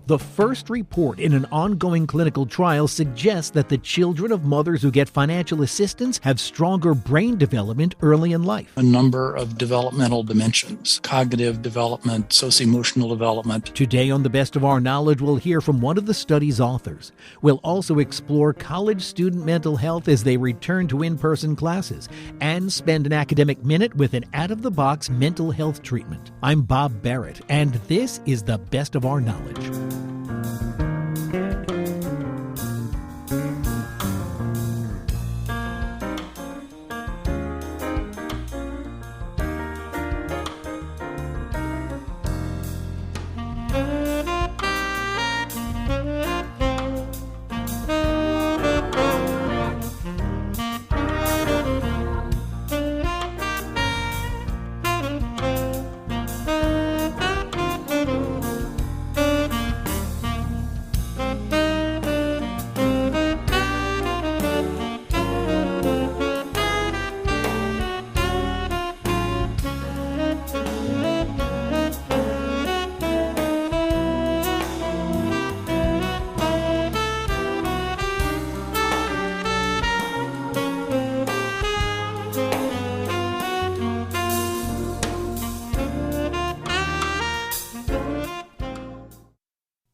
The first report in an ongoing clinical trial suggests that the children of mothers who get financial assistance have stronger brain development early in life. A number of developmental dimensions: cognitive development, socio-emotional development. Today on The Best of Our Knowledge, we'll hear from one of the study's authors. We'll also explore college student mental health as they return to in-person classes and spend an academic minute with an out-of-the-box mental health treatment. I'm Bob Barrett, and this is The Best of Our Knowledge.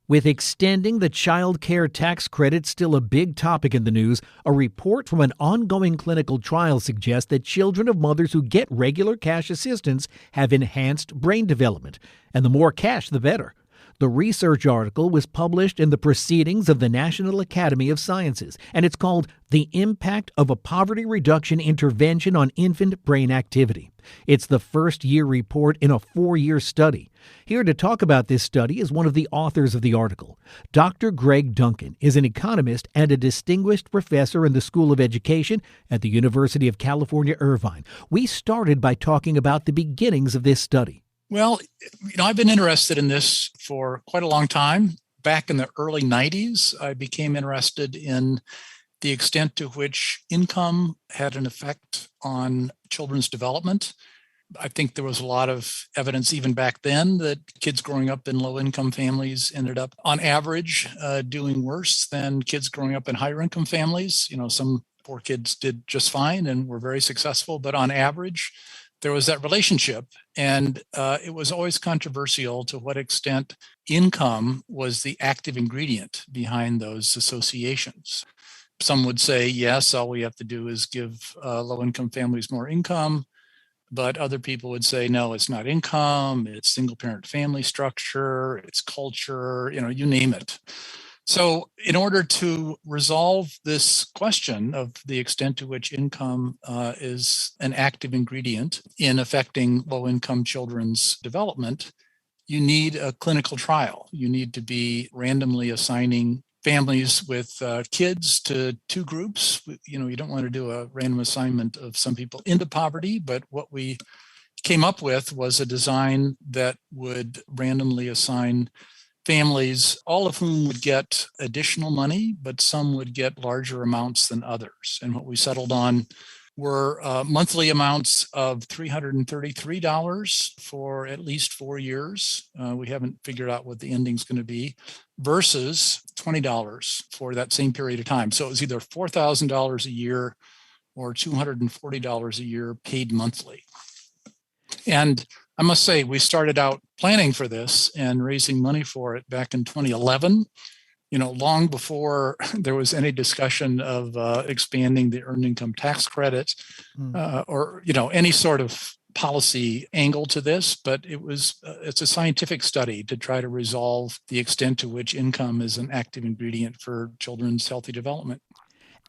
With extending the child care tax credit still a big topic in the news, a report from an ongoing clinical trial suggests that children of mothers who get regular cash assistance have enhanced brain development, and the more cash, the better. The research article was published in the Proceedings of the National Academy of Sciences, and it's called The Impact of a Poverty Reduction Intervention on Infant Brain Activity. It's the first-year report in a 4-year study. Here to talk about this study is one of the authors of the article. Dr. Greg Duncan is an economist and a distinguished professor in the School of Education at the University of California, Irvine. We started by talking about the beginnings of this study. Well, I've been interested in this for quite a long time. Back in the early 90s, I became interested in the extent to which income had an effect on children's development. I think there was a lot of evidence even back then that kids growing up in low-income families ended up, on average, doing worse than kids growing up in higher-income families. Some poor kids did just fine and were very successful, but on average, there was that relationship, and it was always controversial to what extent income was the active ingredient behind those associations. Some would say, yes, all we have to do is give low-income families more income, but other people would say, no, it's not income, it's single-parent family structure, it's culture, you name it. So in order to resolve this question of the extent to which income is an active ingredient in affecting low-income children's development, you need a clinical trial. You need to be randomly assigning families with kids to two groups. You don't want to do a random assignment of some people into poverty, but what we came up with was a design that would randomly assign families, all of whom would get additional money, but some would get larger amounts than others. And what we settled on were monthly amounts of $333 for at least 4 years. We haven't figured out what the ending's going to be, versus $20 for that same period of time. So it was either $4,000 a year or $240 a year paid monthly. And I must say, we started out planning for this and raising money for it back in 2011, long before there was any discussion of expanding the earned income tax credit or any sort of policy angle to this. But it's a scientific study to try to resolve the extent to which income is an active ingredient for children's healthy development.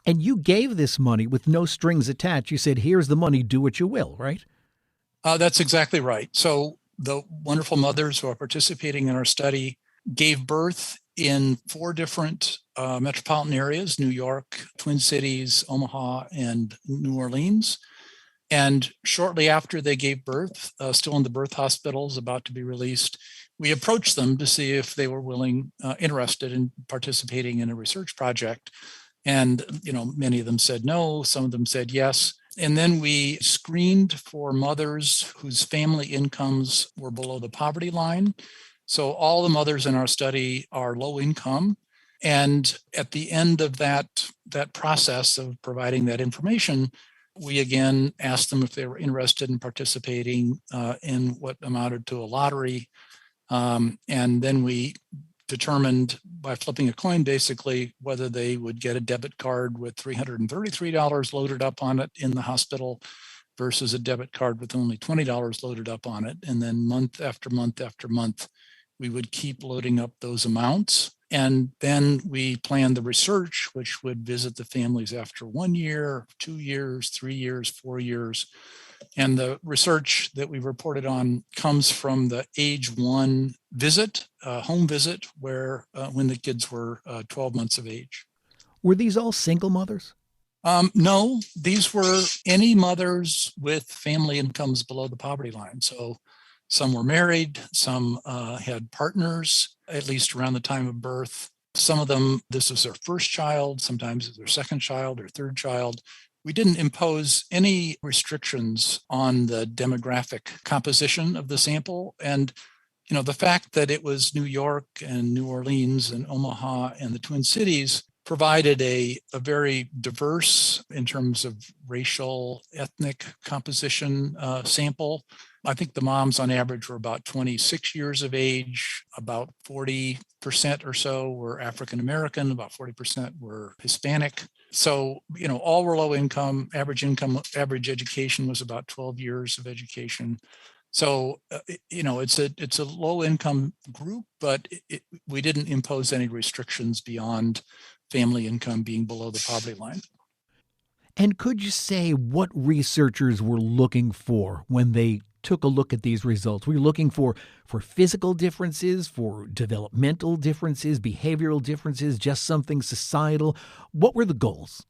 And you gave this money with no strings attached. You said, here's the money, do what you will, right? That's exactly right. So the wonderful mothers who are participating in our study gave birth in 4 different metropolitan areas: New York, Twin Cities, Omaha, and New Orleans. And shortly after they gave birth, still in the birth hospitals, about to be released, we approached them to see if they were interested in participating in a research project. And, many of them said no, some of them said yes. And then we screened for mothers whose family incomes were below the poverty line. So all the mothers in our study are low income. And at the end of that process of providing that information, we again asked them if they were interested in participating in what amounted to a lottery. And then we determined by flipping a coin, basically, whether they would get a debit card with $333 loaded up on it in the hospital versus a debit card with only $20 loaded up on it. And then month after month after month, we would keep loading up those amounts. And then we planned the research, which would visit the families after 1 year, 2 years, 3 years, 4 years. And the research that we reported on comes from the age 1 visit, home visit, where when the kids were 12 months of age. Were these all single mothers? No, these were any mothers with family incomes below the poverty line. So some were married, some had partners, at least around the time of birth. Some of them, this was their first child, sometimes it's their second child or third child. We didn't impose any restrictions on the demographic composition of the sample. And, the fact that it was New York and New Orleans and Omaha and the Twin Cities provided a very diverse, in terms of racial, ethnic composition sample. I think the moms on average were about 26 years of age, about 40% or so were African American, about 40% were Hispanic. So, all were low income, average education was about 12 years of education. So, it's a low income group, but we didn't impose any restrictions beyond family income being below the poverty line. And could you say what researchers were looking for when they took a look at these results? Were you looking for physical differences, for developmental differences, behavioral differences, just something societal? What were the goals?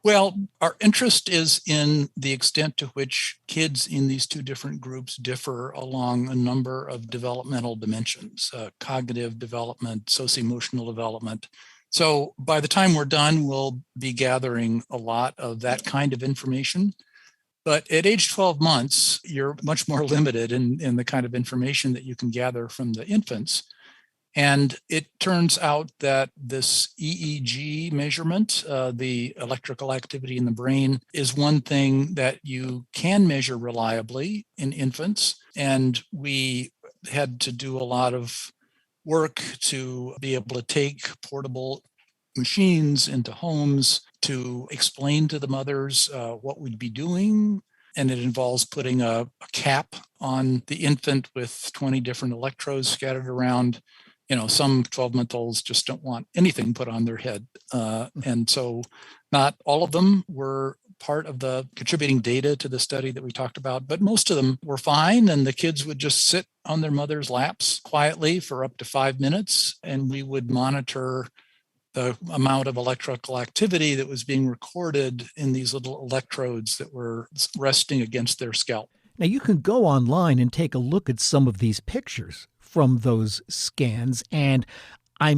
Well, our interest is in the extent to which kids in these two different groups differ along a number of developmental dimensions, cognitive development, socio-emotional development. So by the time we're done, we'll be gathering a lot of that kind of information. But at age 12 months, you're much more limited in the kind of information that you can gather from the infants. And it turns out that this EEG measurement, the electrical activity in the brain, is one thing that you can measure reliably in infants. And we had to do a lot of work to be able to take portable machines into homes to explain to the mothers what we'd be doing. And it involves putting a cap on the infant with 20 different electrodes scattered around. Some 12-month-olds just don't want anything put on their head. And so not all of them were part of the contributing data to the study that we talked about, but most of them were fine. And the kids would just sit on their mother's laps quietly for up to 5 minutes. And we would monitor the amount of electrical activity that was being recorded in these little electrodes that were resting against their scalp. Now, you can go online and take a look at some of these pictures from those scans. And I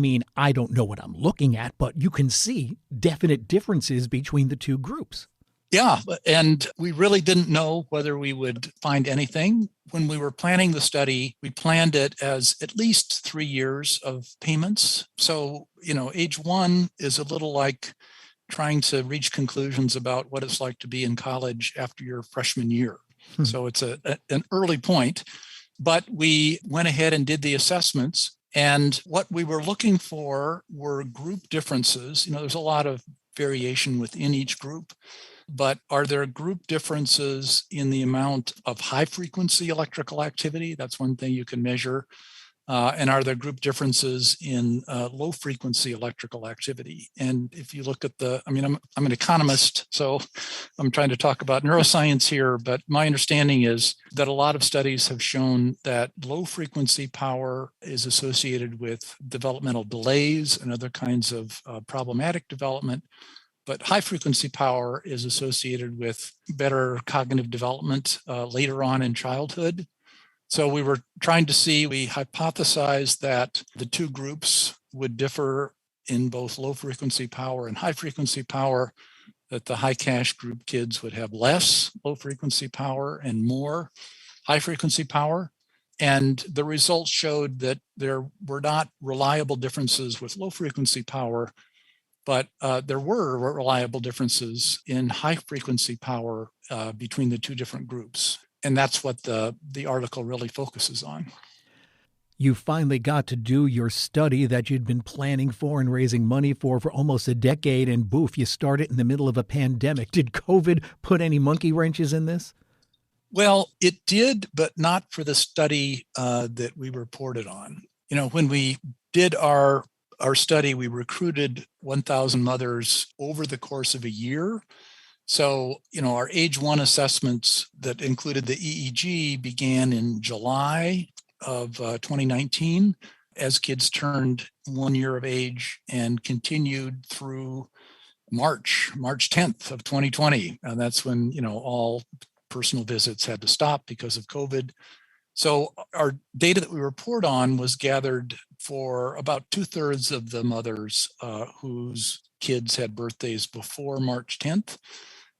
don't know what I'm looking at, but you can see definite differences between the two groups. Yeah, and we really didn't know whether we would find anything. When we were planning the study, we planned it as at least 3 years of payments. So, age 1 is a little like trying to reach conclusions about what it's like to be in college after your freshman year. So it's an early point. But we went ahead and did the assessments. And what we were looking for were group differences. There's a lot of variation within each group. But are there group differences in the amount of high frequency electrical activity? That's one thing you can measure. And are there group differences in low frequency electrical activity? And if you look at I'm an economist, so I'm trying to talk about neuroscience here, but my understanding is that a lot of studies have shown that low frequency power is associated with developmental delays and other kinds of problematic development. But high frequency power is associated with better cognitive development later on in childhood. So we were trying to see, we hypothesized that the two groups would differ in both low frequency power and high frequency power, that the high cash group kids would have less low frequency power and more high frequency power. And the results showed that there were not reliable differences with low frequency power, but there were reliable differences in high frequency power between the two different groups. And that's what the article really focuses on. You finally got to do your study that you'd been planning for and raising money for almost a decade, and boof, you started in the middle of a pandemic. Did COVID put any monkey wrenches in this? Well, it did, but not for the study that we reported on. When we did our study, we recruited 1,000 mothers over the course of a year. So, our age 1 assessments that included the EEG began in July of 2019 as kids turned 1 year of age and continued through March 10th of 2020. And that's when, all personal visits had to stop because of COVID. So our data that we report on was gathered for about 2/3 of the mothers whose kids had birthdays before March 10th.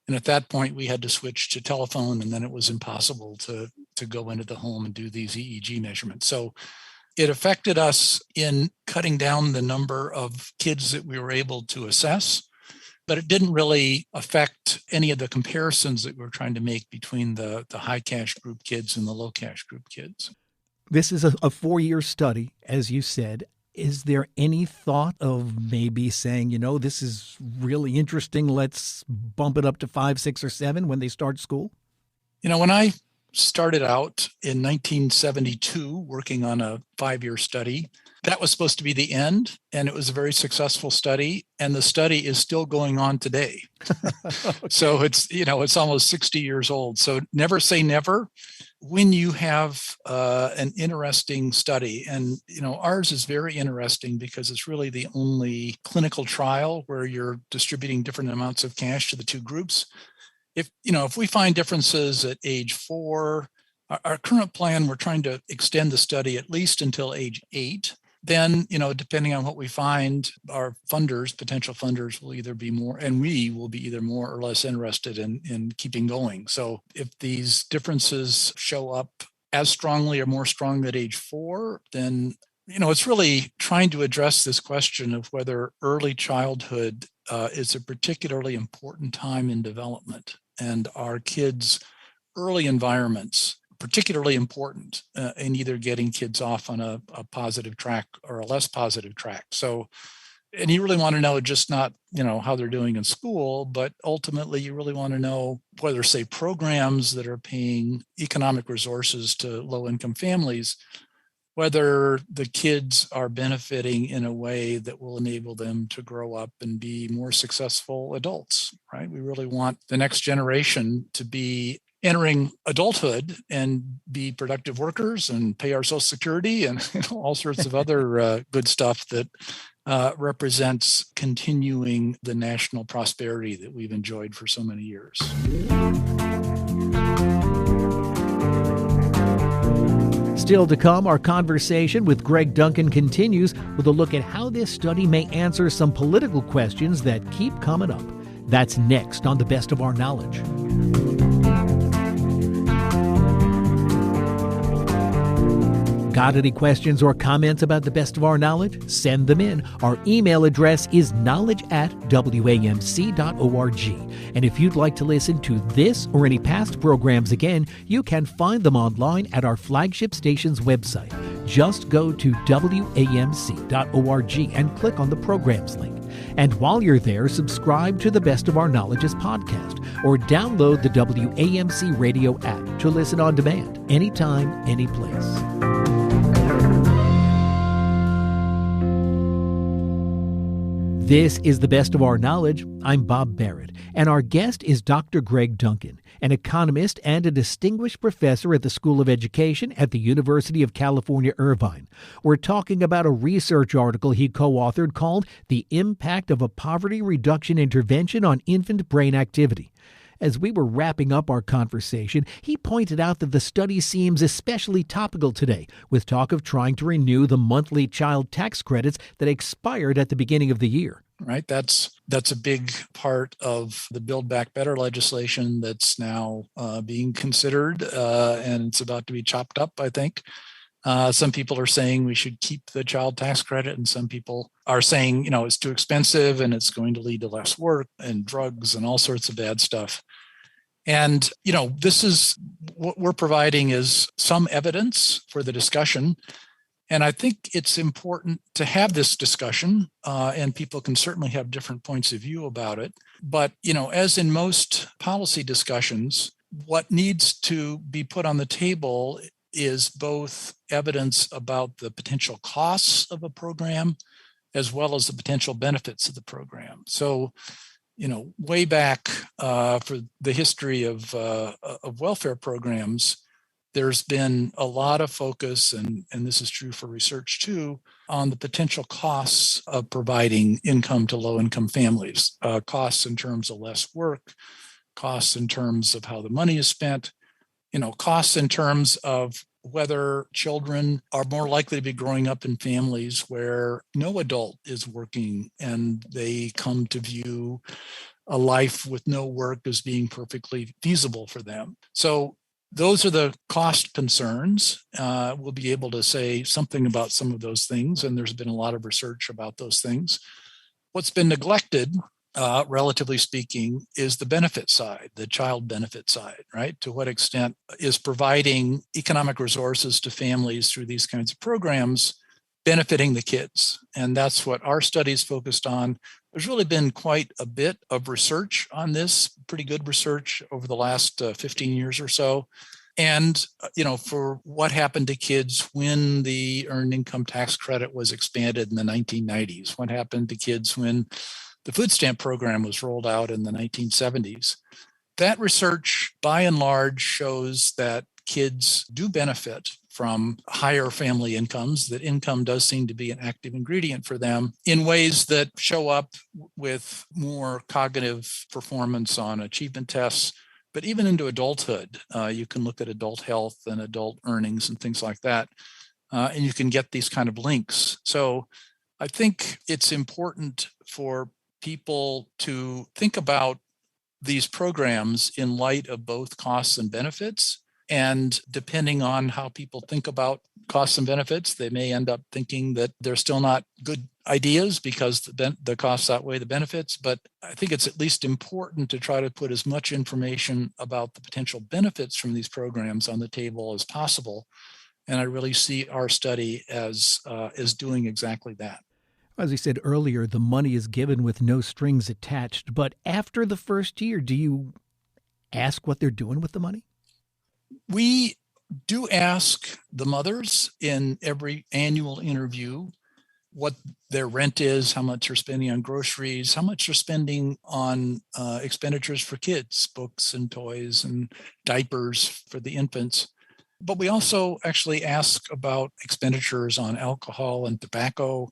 And at that point, we had to switch to telephone, and then it was impossible to go into the home and do these EEG measurements. So it affected us in cutting down the number of kids that we were able to assess, but it didn't really affect any of the comparisons that we were trying to make between the high cash group kids and the low cash group kids. This is a 4-year study, as you said. Is there any thought of maybe saying, this is really interesting, let's bump it up to 5, 6, or 7 when they start school? When I started out in 1972 working on a 5-year study, that was supposed to be the end, and it was a very successful study, and the study is still going on today. Okay. So it's almost 60 years old. So never say never. When you have an interesting study, and ours is very interesting because it's really the only clinical trial where you're distributing different amounts of cash to the two groups. If we find differences at age 4, our current plan, we're trying to extend the study at least until age 8. Then, depending on what we find, our potential funders will either be more, and we will be either more or less interested in keeping going. So if these differences show up as strongly or more strongly at age 4, then, it's really trying to address this question of whether early childhood is a particularly important time in development, and our kids' early environments particularly important in either getting kids off on a positive track or a less positive track. So, and you really want to know just not, how they're doing in school, but ultimately you really want to know whether, say, programs that are paying economic resources to low-income families, whether the kids are benefiting in a way that will enable them to grow up and be more successful adults, right? We really want the next generation to be entering adulthood and be productive workers and pay our Social Security and all sorts of other good stuff that represents continuing the national prosperity that we've enjoyed for so many years. Still to come, our conversation with Greg Duncan continues with a look at how this study may answer some political questions that keep coming up. That's next on The Best of Our Knowledge. Got any questions or comments about The Best of Our Knowledge? Send them in. Our email address is knowledge@wamc.org. And if you'd like to listen to this or any past programs again, you can find them online at our flagship station's website. Just go to wamc.org and click on the programs link. And while you're there, subscribe to the Best of Our Knowledge's podcast or download the WAMC radio app to listen on demand, anytime, anyplace. This is The Best of Our Knowledge. I'm Bob Barrett, and our guest is Dr. Greg Duncan, an economist and a distinguished professor at the School of Education at the University of California, Irvine. We're talking about a research article he co-authored called The Impact of a Poverty Reduction Intervention on Infant Brain Activity. As we were wrapping up our conversation, he pointed out that the study seems especially topical today, with talk of trying to renew the monthly child tax credits that expired at the beginning of the year. right? That's a big part of the Build Back Better legislation that's now being considered, and it's about to be chopped up, I think. Some people are saying we should keep the child tax credit, and some people are saying, it's too expensive and it's going to lead to less work and drugs and all sorts of bad stuff. And, this is what we're providing is some evidence for the discussion. And I think it's important to have this discussion, and people can certainly have different points of view about it. But, as in most policy discussions, what needs to be put on the table is both evidence about the potential costs of a program as well as the potential benefits of the program. So, way back for the history of welfare programs, there's been a lot of focus, and this is true for research too, on the potential costs of providing income to low-income families, costs in terms of less work, costs in terms of how the money is spent, costs in terms of whether children are more likely to be growing up in families where no adult is working and they come to view a life with no work as being perfectly feasible for them. So those are the cost concerns. We'll be able to say something about some of those things, and there's been a lot of research about those things. What's been neglected, relatively speaking, is the benefit side, the child benefit side, right? To what extent is providing economic resources to families through these kinds of programs benefiting the kids? And that's what our studies focused on. There's really been quite a bit of research on this, pretty good research over the last 15 years or so. And, for what happened to kids when the earned income tax credit was expanded in the 1990s, what happened to kids when the food stamp program was rolled out in the 1970s. That research, by and large, shows that kids do benefit from higher family incomes, that income does seem to be an active ingredient for them in ways that show up with more cognitive performance on achievement tests. But even into adulthood, you can look at adult health and adult earnings and things like that, and you can get these kind of links. So I think it's important for people to think about these programs in light of both costs and benefits. And depending on how people think about costs and benefits, they may end up thinking that they're still not good ideas because the costs outweigh the benefits. But I think it's at least important to try to put as much information about the potential benefits from these programs on the table as possible. And I really see our study as doing exactly that. As I said earlier, the money is given with no strings attached. But after the first year, do you ask what they're doing with the money? We do ask the mothers in every annual interview what their rent is, how much they're spending on groceries, how much they're spending on expenditures for kids, books and toys and diapers for the infants. But we also actually ask about expenditures on alcohol and tobacco,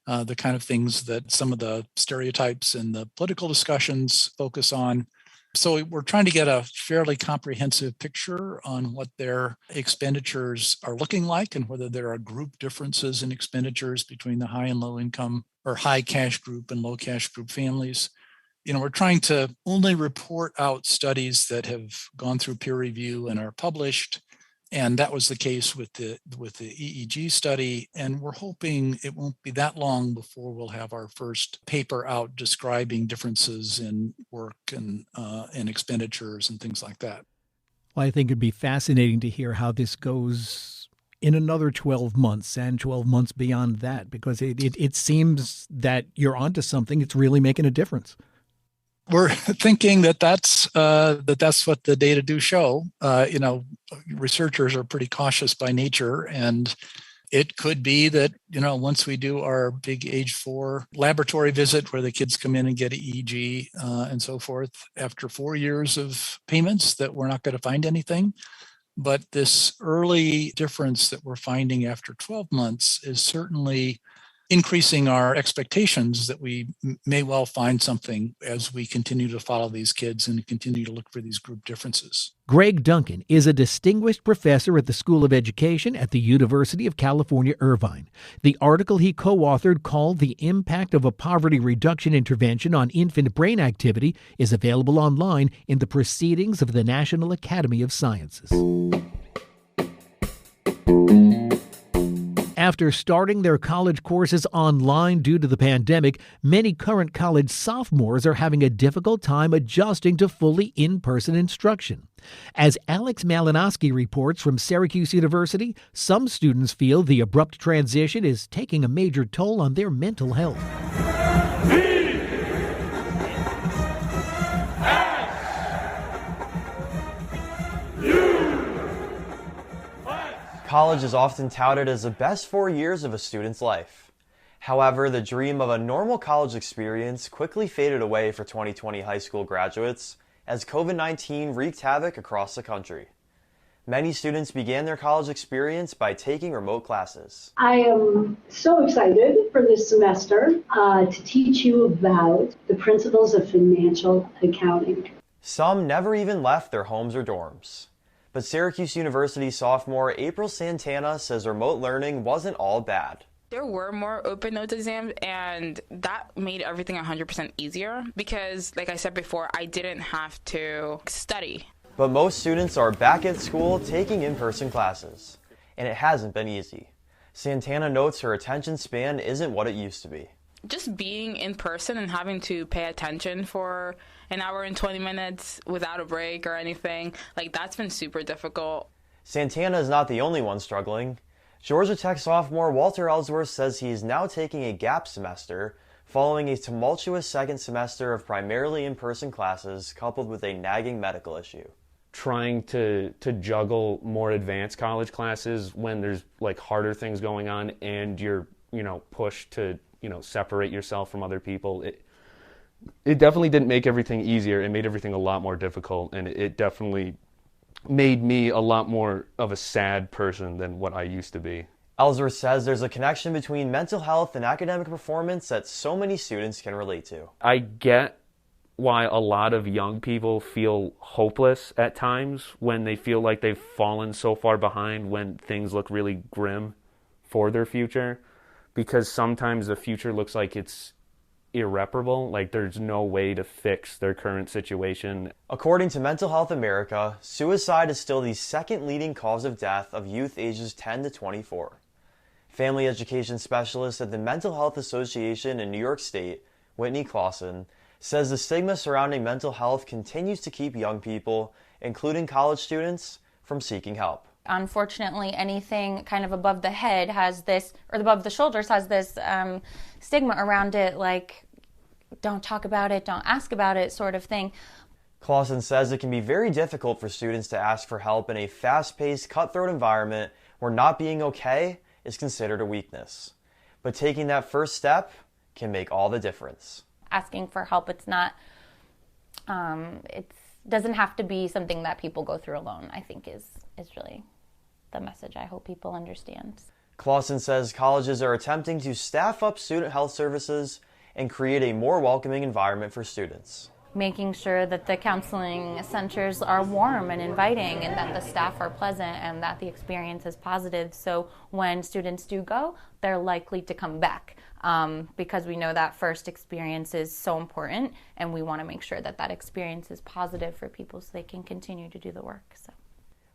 the kind of things that some of the stereotypes in the political discussions focus on. So we're trying to get a fairly comprehensive picture on what their expenditures are looking like and whether there are group differences in expenditures between the high and low income or high cash group and low cash group families. We're trying to only report out studies that have gone through peer review and are published. And that was the case with the EEG study. And we're hoping it won't be that long before we'll have our first paper out describing differences in work and expenditures and things like that. Well, I think it'd be fascinating to hear how this goes in another 12 months and 12 months beyond that, because it seems that you're onto something. It's really making a difference. We're thinking that's what the data do show. Researchers are pretty cautious by nature, and it could be that once we do our big age 4 laboratory visit where the kids come in and get an EEG and so forth, after 4 years of payments, that we're not going to find anything. But this early difference that we're finding after 12 months is certainly increasing our expectations that we may well find something as we continue to follow these kids and continue to look for these group differences. Greg Duncan is a distinguished professor at the School of Education at the University of California, Irvine. The article he co-authored, called "The Impact of a Poverty Reduction Intervention on Infant Brain Activity," is available online in the Proceedings of the National Academy of Sciences. After starting their college courses online due to the pandemic, many current college sophomores are having a difficult time adjusting to fully in-person instruction. As Alex Malinowski reports from Syracuse University, some students feel the abrupt transition is taking a major toll on their mental health. College is often touted as the best 4 years of a student's life. However, the dream of a normal college experience quickly faded away for 2020 high school graduates as COVID-19 wreaked havoc across the country. Many students began their college experience by taking remote classes. I am so excited for this semester to teach you about the principles of financial accounting. Some never even left their homes or dorms. But Syracuse University sophomore April Santana says remote learning wasn't all bad. There were more open notes exams, and that made everything 100% easier because, like I said before, I didn't have to study. But most students are back at school taking in-person classes, and it hasn't been easy. Santana notes her attention span isn't what it used to be. Just being in person and having to pay attention for an hour and 20 minutes without a break or anything, like that's been super difficult. Santana is not the only one struggling. Georgia Tech sophomore Walter Ellsworth says he is now taking a gap semester following a tumultuous second semester of primarily in-person classes coupled with a nagging medical issue. Trying to juggle more advanced college classes when there's like harder things going on and you're, pushed to separate yourself from other people. It definitely didn't make everything easier. It made everything a lot more difficult, and it definitely made me a lot more of a sad person than what I used to be. Ellsworth says there's a connection between mental health and academic performance that so many students can relate to. I get why a lot of young people feel hopeless at times when they feel like they've fallen so far behind when things look really grim for their future, because sometimes the future looks like it's irreparable, like there's no way to fix their current situation. According to Mental Health America, suicide is still the second leading cause of death of youth ages 10 to 24. Family education specialist at the Mental Health Association in New York State, Whitney Clausen, says the stigma surrounding mental health continues to keep young people, including college students, from seeking help. Unfortunately, anything kind of above the head has this, or above the shoulders has this stigma around it, like don't talk about it, don't ask about it sort of thing. Clausen says it can be very difficult for students to ask for help in a fast-paced, cutthroat environment where not being okay is considered a weakness. But taking that first step can make all the difference. Asking for help, it's not, it doesn't have to be something that people go through alone, I think is really the message I hope people understand. Clausen says colleges are attempting to staff up student health services and create a more welcoming environment for students. Making sure that the counseling centers are warm and inviting and that the staff are pleasant and that the experience is positive, so when students do go, they're likely to come back. Because we know that first experience is so important, and we want to make sure that that experience is positive for people so they can continue to do the work. So,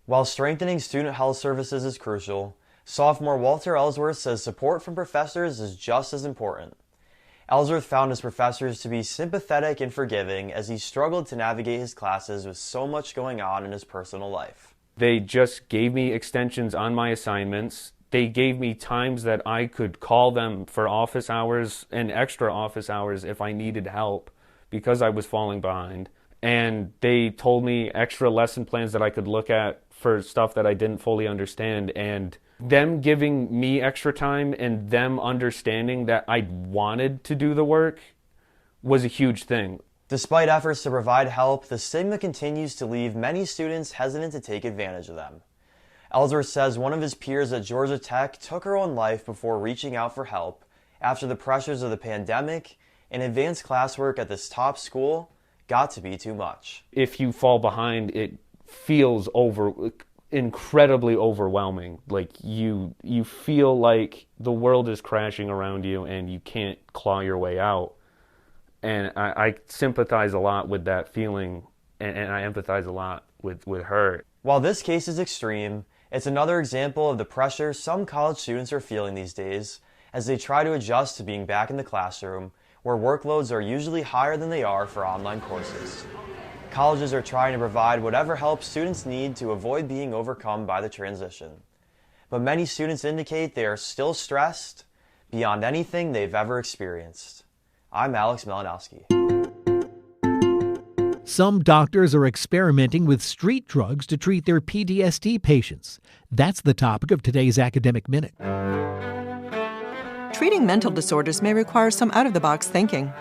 while strengthening student health services is crucial, sophomore Walter Ellsworth says support from professors is just as important. Ellsworth found his professors to be sympathetic and forgiving as he struggled to navigate his classes with so much going on in his personal life. They just gave me extensions on my assignments. They gave me times that I could call them for office hours and extra office hours if I needed help because I was falling behind. And they told me extra lesson plans that I could look at for stuff that I didn't fully understand. And them giving me extra time and them understanding that I wanted to do the work was a huge thing. Despite efforts to provide help, the stigma continues to leave many students hesitant to take advantage of them. Ellsworth says one of his peers at Georgia Tech took her own life before reaching out for help, after the pressures of the pandemic and advanced classwork at this top school got to be too much. If you fall behind, it feels incredibly overwhelming. Like you feel like the world is crashing around you and you can't claw your way out. And I sympathize a lot with that feeling, and I empathize a lot with her. While this case is extreme, it's another example of the pressure some college students are feeling these days as they try to adjust to being back in the classroom, where workloads are usually higher than they are for online courses. Colleges are trying to provide whatever help students need to avoid being overcome by the transition. But many students indicate they are still stressed beyond anything they've ever experienced. I'm Alex Malinowski. Some doctors are experimenting with street drugs to treat their PTSD patients. That's the topic of today's Academic Minute. Treating mental disorders may require some out-of-the-box thinking.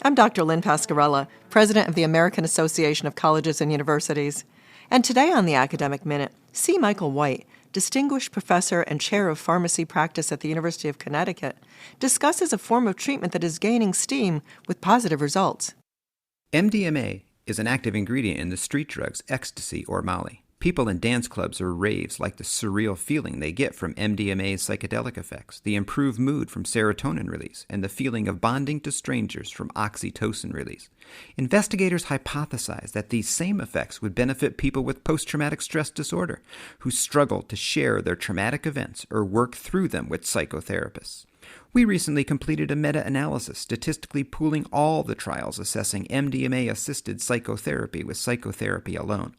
I'm Dr. Lynn Pasquarella, president of the American Association of Colleges and Universities. And today on the Academic Minute, C. Michael White, distinguished professor and chair of pharmacy practice at the University of Connecticut, discusses a form of treatment that is gaining steam with positive results. MDMA is an active ingredient in the street drugs ecstasy or Molly. People in dance clubs or raves like the surreal feeling they get from MDMA's psychedelic effects, the improved mood from serotonin release, and the feeling of bonding to strangers from oxytocin release. Investigators hypothesize that these same effects would benefit people with post-traumatic stress disorder who struggle to share their traumatic events or work through them with psychotherapists. We recently completed a meta-analysis statistically pooling all the trials assessing MDMA-assisted psychotherapy with psychotherapy alone.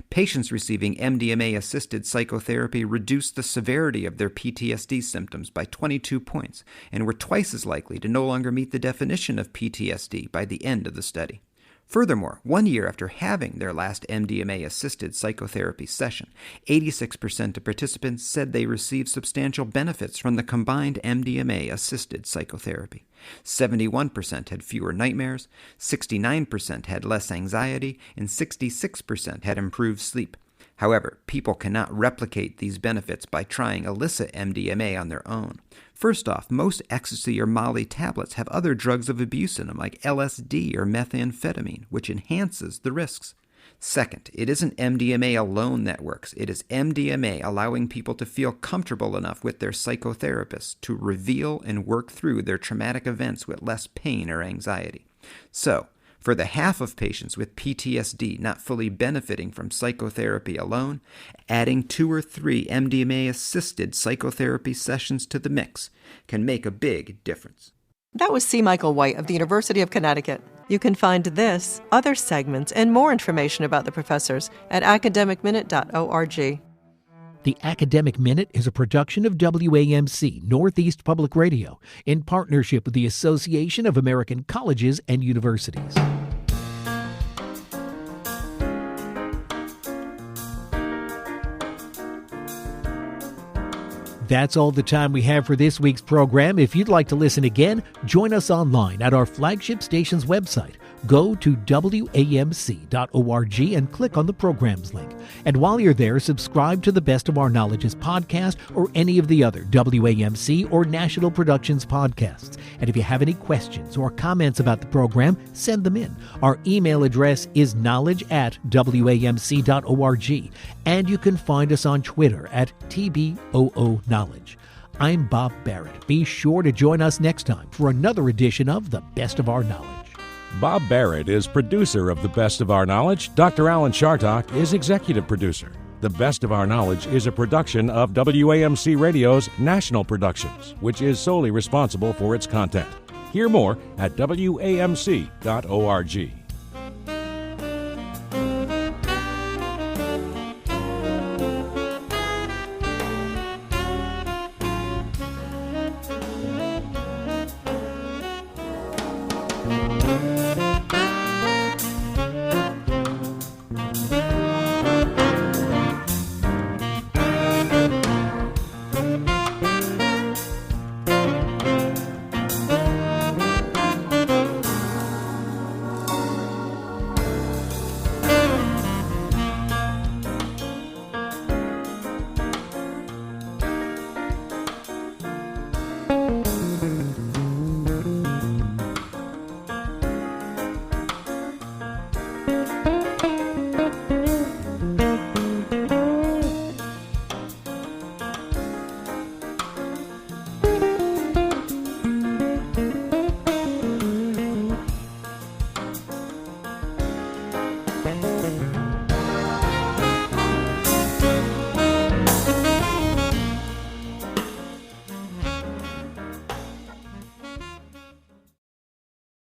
Patients receiving MDMA-assisted psychotherapy reduced the severity of their PTSD symptoms by 22 points and were twice as likely to no longer meet the definition of PTSD by the end of the study. Furthermore, 1 year after having their last MDMA-assisted psychotherapy session, 86% of participants said they received substantial benefits from the combined MDMA-assisted psychotherapy. 71% had fewer nightmares, 69% had less anxiety, and 66% had improved sleep. However, people cannot replicate these benefits by trying illicit MDMA on their own. First off, most ecstasy or Molly tablets have other drugs of abuse in them like LSD or methamphetamine, which enhances the risks. Second, it isn't MDMA alone that works. It is MDMA allowing people to feel comfortable enough with their psychotherapists to reveal and work through their traumatic events with less pain or anxiety. So, for the half of patients with PTSD not fully benefiting from psychotherapy alone, adding 2 or 3 MDMA-assisted psychotherapy sessions to the mix can make a big difference. That was C. Michael White of the University of Connecticut. You can find this, other segments, and more information about the professors at academicminute.org. The Academic Minute is a production of WAMC, Northeast Public Radio, in partnership with the Association of American Colleges and Universities. That's all the time we have for this week's program. If you'd like to listen again, join us online at our flagship station's website. Go to WAMC.org and click on the programs link. And while you're there, subscribe to the Best of Our Knowledge's podcast or any of the other WAMC or National Productions podcasts. And if you have any questions or comments about the program, send them in. Our email address is knowledge@WAMC.org. And you can find us on Twitter at TBOO Knowledge. I'm Bob Barrett. Be sure to join us next time for another edition of The Best of Our Knowledge. Bob Barrett is producer of The Best of Our Knowledge. Dr. Alan Chartock is executive producer. The Best of Our Knowledge is a production of WAMC Radio's National Productions, which is solely responsible for its content. Hear more at WAMC.org.